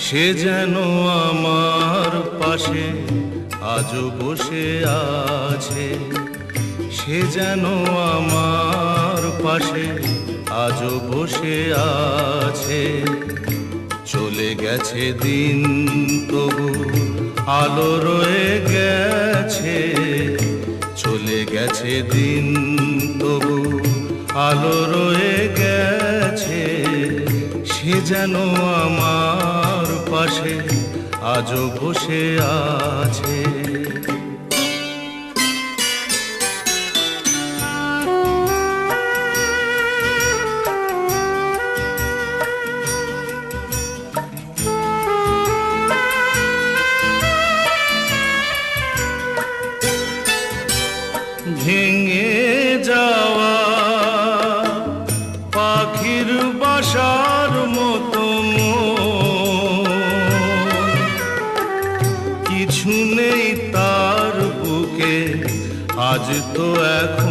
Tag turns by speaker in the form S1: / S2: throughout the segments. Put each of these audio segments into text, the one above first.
S1: সে যেন আমার পাশে আজও বসে আছে, সে যেন আমার পাশে আজও বসে আছে। চলে গেছে দিন তবু আলো রয়ে গেছে, চলে গেছে দিন তবু আলো রয়ে গেছে। সে যেন আমার পাশে আজও বসে আছে। ভেঙে যাওয়া পাখির বাসার মতো কিছু নেই তার বুকে আজ তো এখন।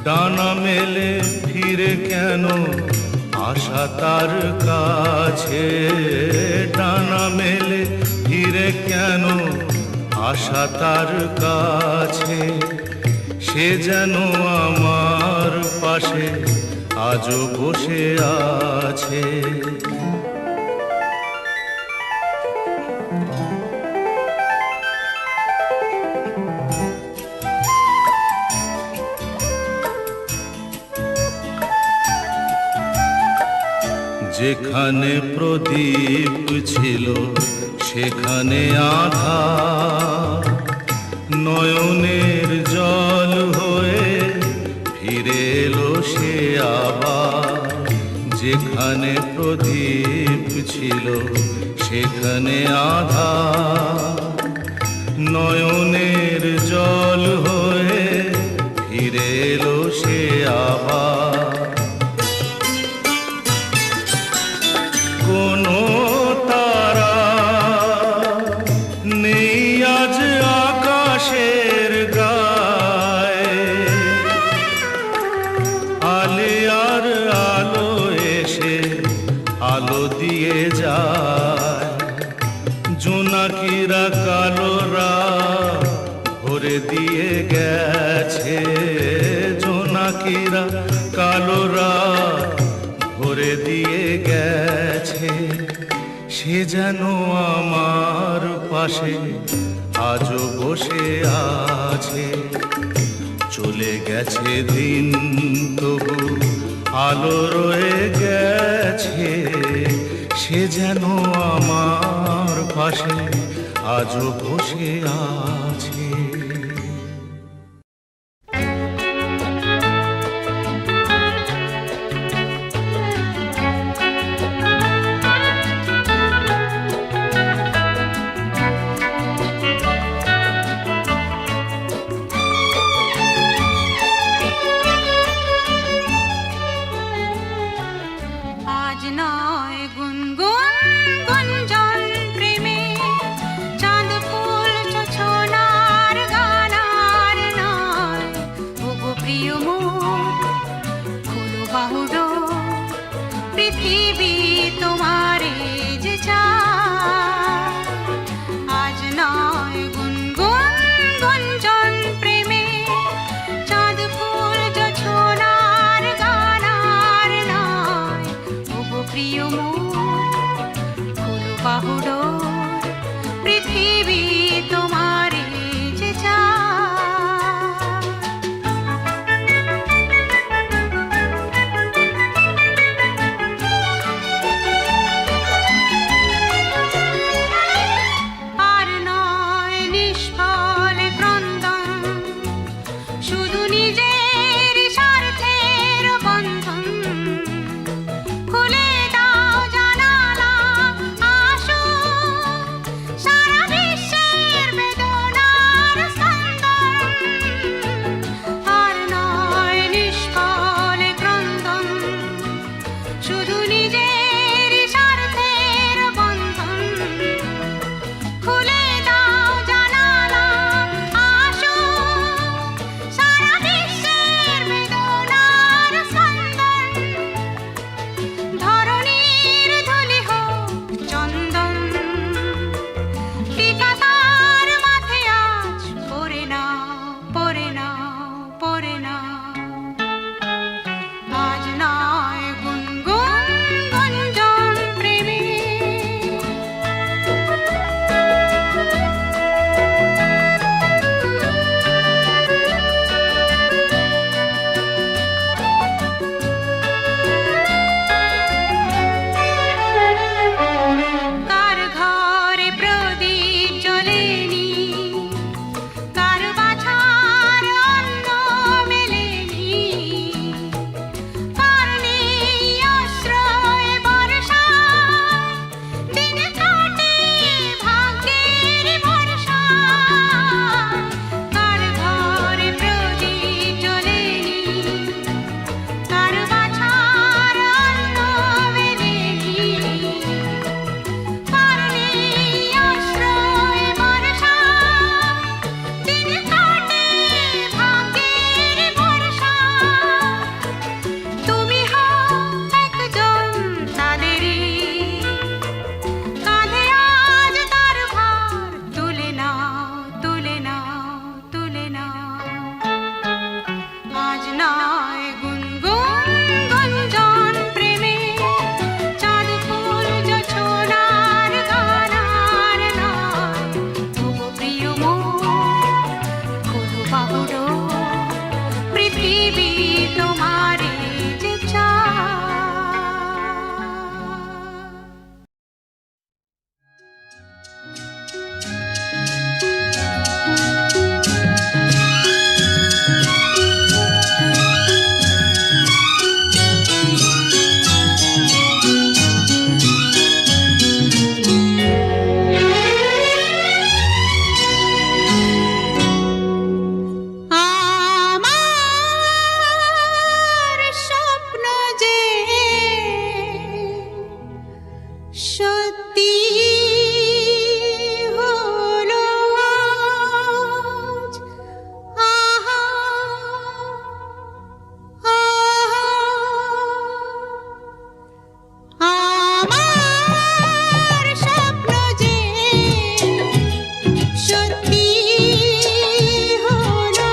S1: ডানা মেলে ফিরে কেন আশা তার কাছে, ডানা মেলে ফিরে কেন আশা তার কাছে। সে যেন আমার পাশে আজও বসে আছে। যেখানে প্রদীপ ছিল সেখানে আধার, নয়নের জল হয়ে ফিরে এলো সে আবার। যেখানে প্রদীপ ছিল সেখানে আধার, নয়নের জল হয়ে ফিরে এলো সে আবার। কোনো তারা নেই আজ আকাশের গায়ে, আলে আর আলো এসে আলো দিয়ে যায়। জোনাকিরা কালোরা ভরে দিয়ে গেছে, জোনাকিরা কালোরা ভরে দিয়ে গেছে। সে যেন আমার পাশে আজও বসে আছে। চলে গেছে দিন তবু আলো রয়ে গেছে। সে যেন আমার পাশে আজও বসে আছে।
S2: খুলে দাও জানালা, আসো সারা বিশ্ব আমার স্বপ্ন যে সত্যি হলো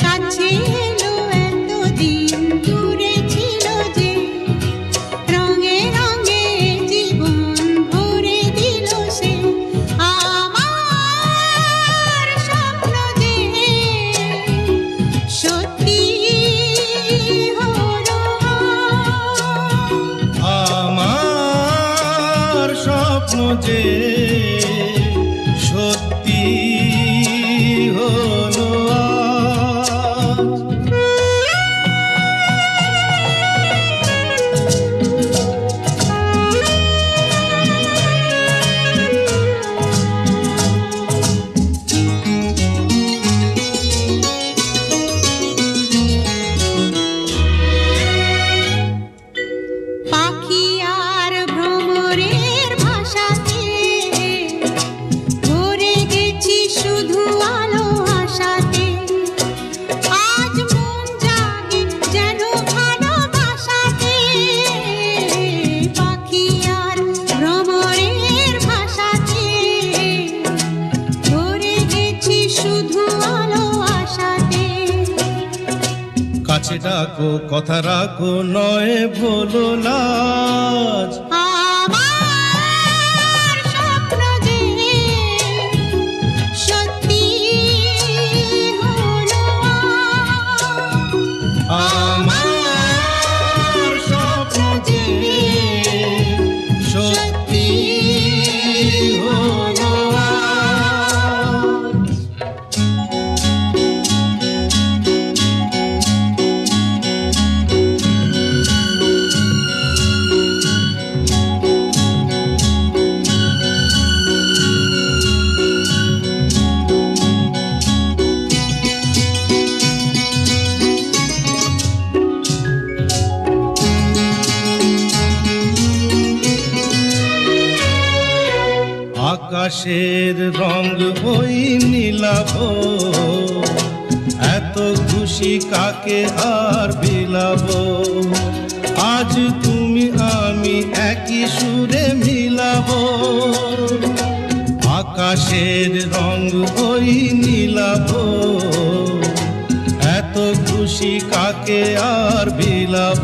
S2: কাছে এলো এতদিন দূরে ছিল যে রঙে রঙে জীবন ভরে দিল সে আমার স্বপ্ন যে সত্যি হলো
S1: আমার স্বপ্ন যে সত্যি হলো
S2: পাখি আর ভ্রমরের ভাষাতে ভরে গেছি শুধু আলো আশাতে আজ মন জাগে যেন ভালোবাসাতে পাখি আর ভ্রমরের ভাষাতে ভরে গেছি শুধু আলো আশাতে
S1: কাছে ডাকো কথা রাখো নয় ভোলো লাজ
S2: আমার স্বপ্ন যে সত্যি হলো
S1: আমার স্বপ্ন যে সত্যি হলো আকাশের রং ওই নীলাভ এত খুশি কাকে আর বিলাব আজ তুমি আমি একই সুরে মিলাব আকাশের রং ওই নীলাভ এত খুশি কাকে আর বিলাব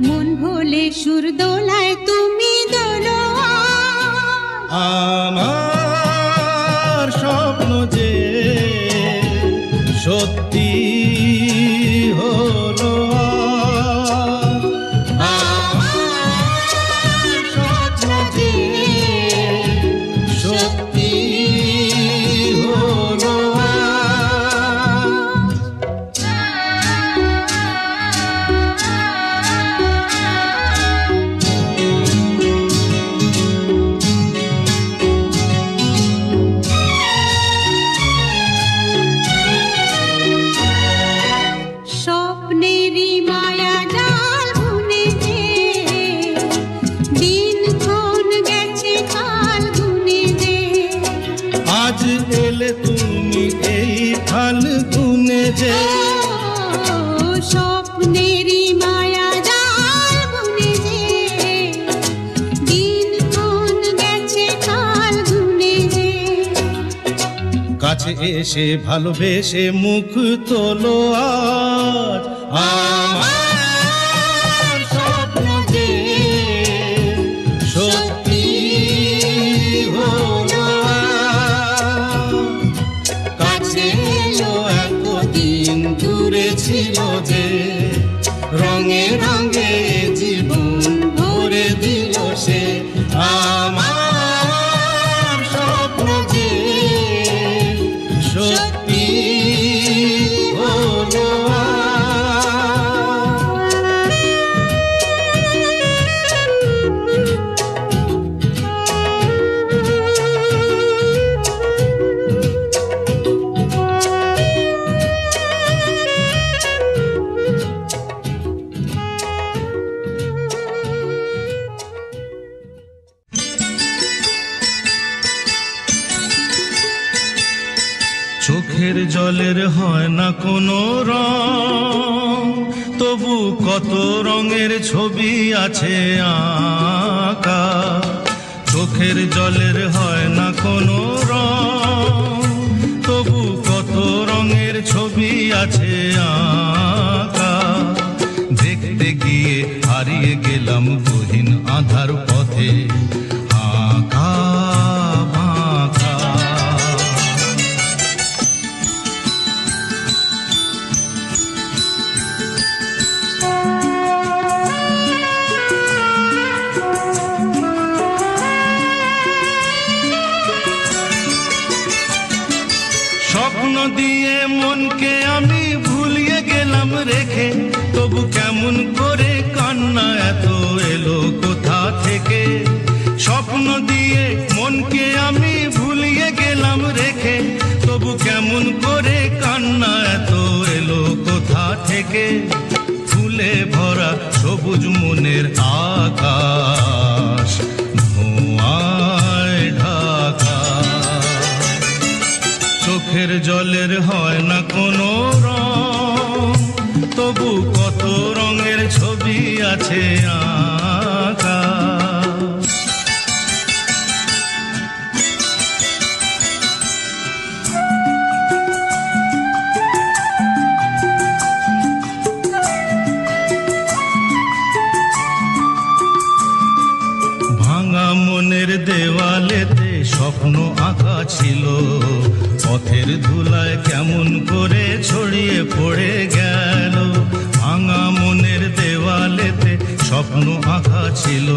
S2: মন ভোলে সুর দোলায় তুমি দোলো
S1: আমার স্বপ্ন যে সত্যি হলো আমার স্বপ্ন যে সত্যি হলো
S2: স্বপ্নেরই মায়া জাল বুনে যে দিনক্ষণ গেছে কাল গুনে যে
S1: আজ এলে তুমি এই ফাল্গুনে যে
S2: স্বপ্নেরই মায়া জাল বুনে যে দিনক্ষণ গেছে কাল গুনে যে
S1: কাছে এসে ভালোবেসে মুখ তোলো আজ আমার স্বপ্ন যে সত্যি হলো কাছে এলো এতদিন দূরে ছিল যে রঙে রঙে জীবন ভরে দিল সে আমার স্বপ্ন যে সত্যি হলো চোখের জলের হয় না কোনো রং তবু কত রঙের ছবি আছে আঁকা, চোখের জলের হয় না কোনো রং, তবু কত রঙের ছবি আছে আঁকা। দেখতে গিয়ে হারিয়ে গেলাম গহীন আধার পথে, আঁকা বাঁকা। স্বপ্ন দিয়ে মনকে আমি ভুলিয়ে গেলাম রেখে, তবু কেমন করে কান্না এত এলো কোথা থেকে। স্বপ্ন দিয়ে মনকে আমি ভুলিয়ে গেলাম রেখে, তবু কেমন করে কান্না এত এলো কোথা থেকে। ফুলে ভরা সবুজ মনের আকাশ ধোঁয়ায় ঢাকা, চোখের জলের হয় না কোনো রং, তবু কত রঙের ছবি আছে আঁকা। ভাঙা মনের দেওয়ালেতে স্বপ্ন আঁকা ছিল, পথের ধুলায় কেমন করে ছড়িয়ে পড়ে গেল। ভাঙা মনের দেওয়ালেতে স্বপ্ন আঁকা ছিল,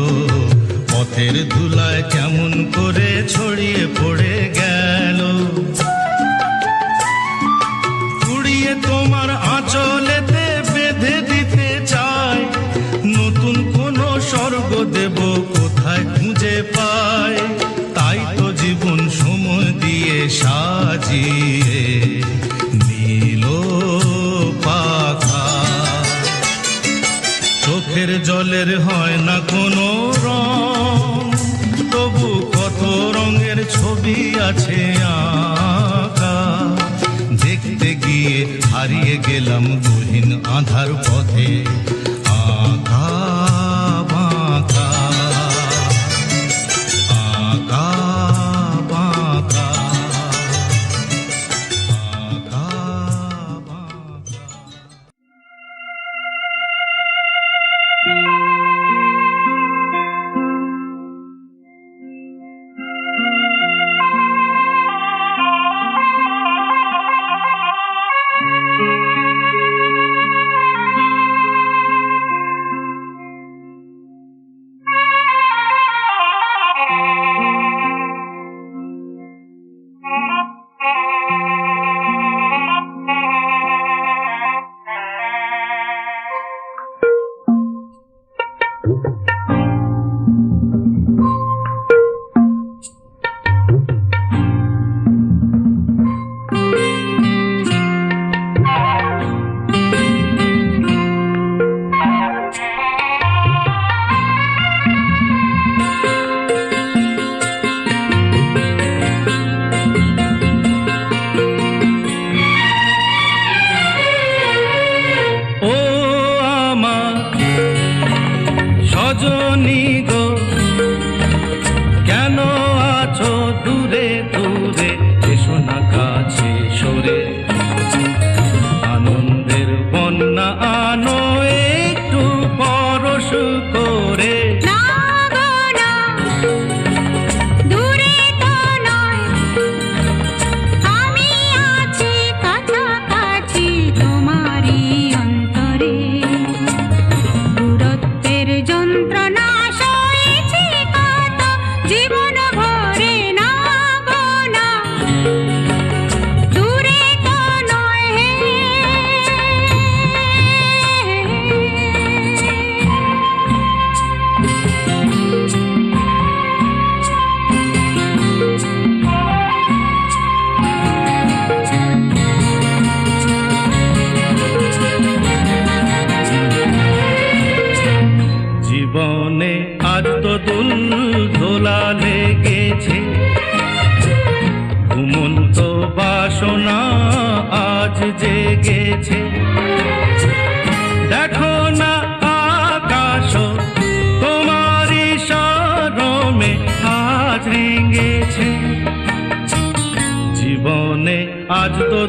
S1: পথের ধুলায় কেমন করে ছড়িয়ে পড়ে গেল। কুড়িয়ে তোমার আঁচলেতে বেঁধে দিতে চাই, নতুন কোন স্বর্গ দেব কোথায় খুঁজে পাই। তাই তো জীবন সময় দিয়ে সাজিয়ে নীল পাখা, চোখের জলের হয় না কোনো রং, তবু কত রঙের ছবি আছে আঁকা। দেখতে গিয়ে হারিয়ে গেলাম গহীন আধার পথে, আঁকা বাঁকা, আঁকা বাঁকা, আঁকা বাঁকা। রজনী গো, কেন আছো দূরে দূরে, এসো না কাছে সরে। আনন্দের বন্যা আনো একটু পরশ করে।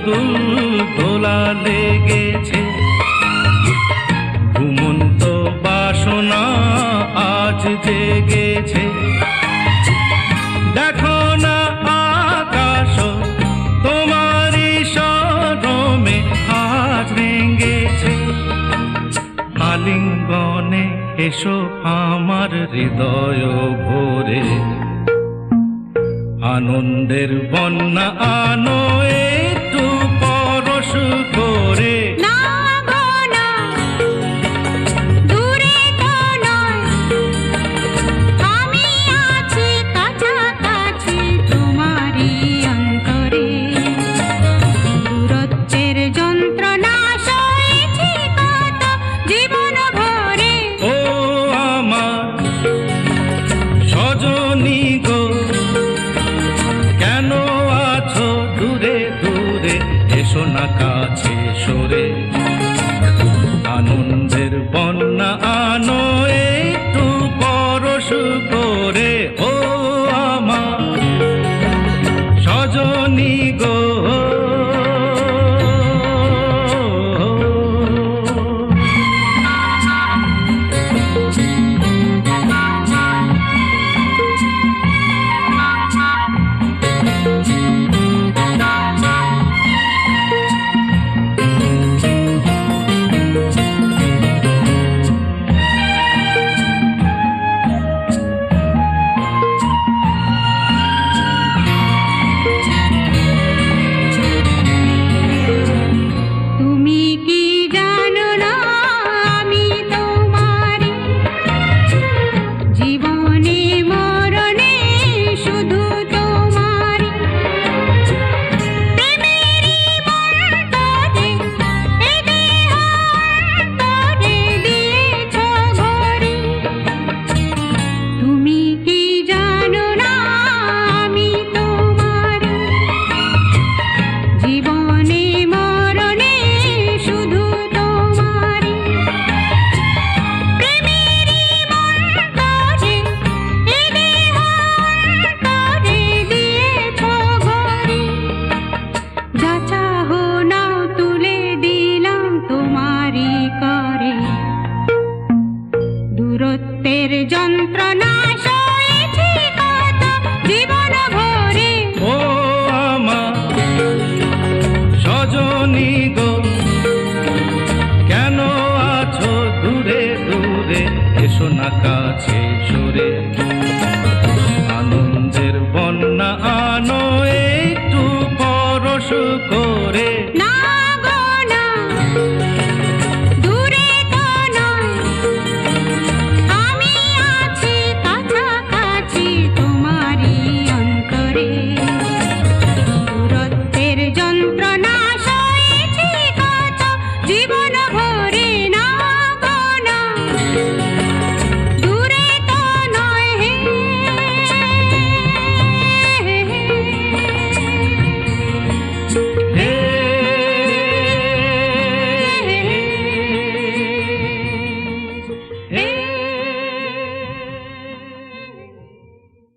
S1: দোল দোলা লেগেছে, ঘুমন্ত বাসনা আজ জেগেছে। দেখো না আকাশ তোমারই শরমে আজ ভেঙেছে। আলিঙ্গনে এসো আমার হৃদয় ভরে, আনন্দের বন্যা আনো একটু পরশ করে।
S2: না গো না, দূরে তো নয়, আমি আছি কাছাকাছি তোমারই অন্তরে। দূরত্বের যন্ত্রণা সয়েছি কত জীবন ভরে।
S1: ও আমার সজনী গো, কেন আছো দূরে দূরে, এসো না কাছে সরে।